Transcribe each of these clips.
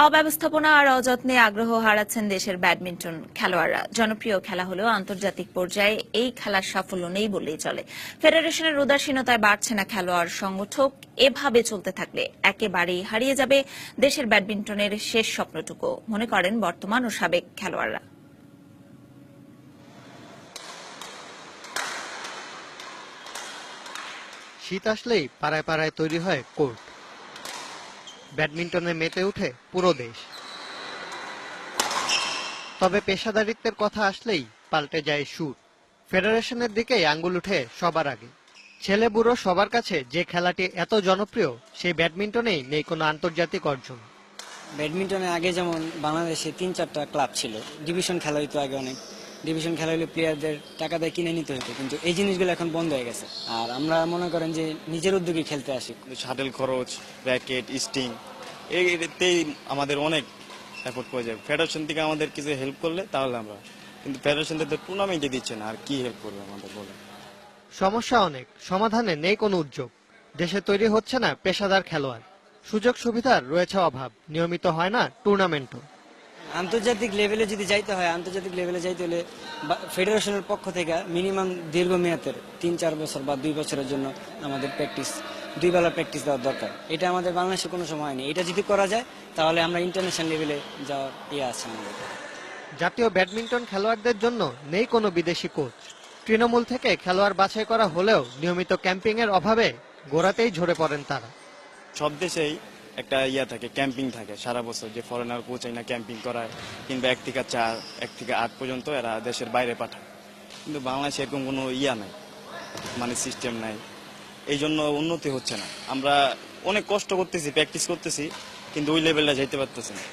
অব্যবস্থাপনা আর অযত্নে আগ্রহ হারাচ্ছেন দেশের ব্যাডমিন্টন খেলোয়াড়রা। জনপ্রিয় খেলা হলেও আন্তর্জাতিক পর্যায়ে এই খেলার সাফল্য নেই বললেই চলে। ফেডারেশনের উদাসীনতায় বাড়ছে না খেলোয়াড় সংগঠক। এভাবে চলতে থাকলে একেবারেই হারিয়ে যাবে দেশের ব্যাডমিন্টনের শেষ স্বপ্নটুকু, মনে করেন বর্তমান ও সাবেক খেলোয়াড়রা। শীত আসলেই পাড়ায় পাড়ায় তৈরি হয় কোর্ট। ব্যাডমিন্টনে মেতে উঠে পুরো দেশ। তবে পেশাদারিত্বের কথা আসলেই পাল্টে যায় সুর। ফেডারেশনের দিকেই আঙ্গুল উঠে সবার আগে। ছেলে বুড়ো সবার কাছে যে খেলাটি এত জনপ্রিয়, সেই ব্যাডমিন্টনেই নেই কোনো আন্তর্জাতিক অর্জন। ব্যাডমিন্টনে আগে যেমন বাংলাদেশে 3-4টা ক্লাব ছিল, ডিভিশন খেলা হইতো আগে, অনেক ডিভিশন খেলা হলে প্লেয়ারদের টাকা দিয়ে কিনে নিতে হতো, কিন্তু এই জিনিসগুলো এখন বন্ধ হয়ে গেছে। আর আমরা মনে করেন যে নিজের উদ্যোগে খেলতে আসি। শাটেল খরচ, র্যাকেট, স্টিং, এতেই আমাদের অনেক এফোর্ট করে যায়। ফেডারেশন থেকে আমাদের কিছু হেল্প করলে তাহলে আমরা, কিন্তু ফেডারেশন থেকে টুর্নামেন্টে দিচ্ছে না, আর কি হেল্প করবে আমাদের বলে। সমস্যা অনেক, সমাধানে নেই কোনো উদ্যোগ। দেশে তৈরি হচ্ছে না পেশাদার খেলোয়াড়, সুযোগ সুবিধার রয়েছে অভাব, নিয়মিত হয় না টুর্নামেন্টও। আন্তর্জাতিক লেভেলে যদি যাইতে হয়, আন্তর্জাতিক লেভেলে যাইতে হলে ফেডারেশনের পক্ষ থেকে মিনিমাম দীর্ঘমেয়াদের 3-4 বছর বা 2 বছরের জন্য আমাদের প্র্যাকটিস, 2 বেলা প্র্যাকটিস দেওয়ার দরকার। এটা আমাদের বাংলাদেশে কোনো সময় নেই। এটা যদি করা যায় তাহলে আমরা ইন্টারন্যাশনাল লেভেলে যাওয়ার আছে আমাদের। জাতীয় ব্যাডমিন্টন খেলোয়াড়দের জন্য নেই কোনো বিদেশি কোচ। তৃণমূল থেকে খেলোয়াড় বাছাই করা হলেও নিয়মিত ক্যাম্পিং এর অভাবে গোড়াতেই ঝরে পড়েন তারা। সব দেশেই একটা থাকে, ক্যাম্পিং থাকে সারা বছর, যে ফরেনার কোচ না ক্যাম্পিং করায়, কিংবা 1 থেকে 4, 1 থেকে 8 পর্যন্ত এরা দেশের বাইরে পাঠায়। কিন্তু বাংলাদেশে এরকম কোনো নাই, মানে সিস্টেম নাই। এই জন্য উন্নতি হচ্ছে না। আমরা অনেক কষ্ট করতেছি, প্র্যাকটিস করতেছি, কিন্তু ওই লেভেলটা যাইতে পারতেছি না।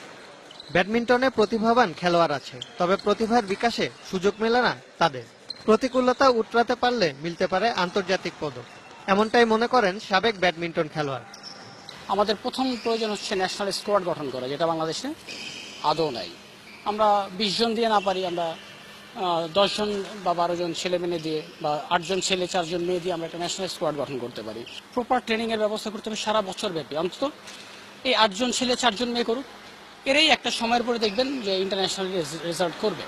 ব্যাডমিন্টনে প্রতিভাবান খেলোয়াড় আছে, তবে প্রতিভার বিকাশে সুযোগ মেলে না তাদের। প্রতিকূলতা উতরাতে পারলে মিলতে পারে আন্তর্জাতিক পদক, এমনটাই মনে করেন সাবেক ব্যাডমিন্টন খেলোয়াড়। আমাদের প্রথম প্রয়োজন হচ্ছে ন্যাশনাল স্কোয়াড গঠন করা, যেটা বাংলাদেশে আদৌ নাই। আমরা 20 জন দিয়ে না পারি, আমরা 10 জন বা 12 জন ছেলে মেয়ে দিয়ে, বা 8 জন ছেলে 4 জন মেয়ে দিয়ে আমরা একটা ন্যাশনাল স্কোয়াড গঠন করতে পারি। প্রপার ট্রেনিং এর ব্যবস্থা করতে হবে সারা বছর ব্যাপী। অন্তত এই 8 জন ছেলে 4 জন মেয়ে করুক, এরাই একটা সময়ের পরে দেখবেন যে ইন্টারন্যাশনাল রেজাল্ট করবে।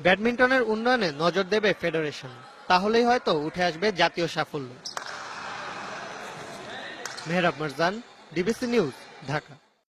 ব্যাডমিন্টনের উন্নয়নে নজর দেবে ফেডারেশন, তাহলেই হয়তো উঠে আসবে জাতীয় সাফল্য। Mehrab Marjan, DBC news, Dhaka.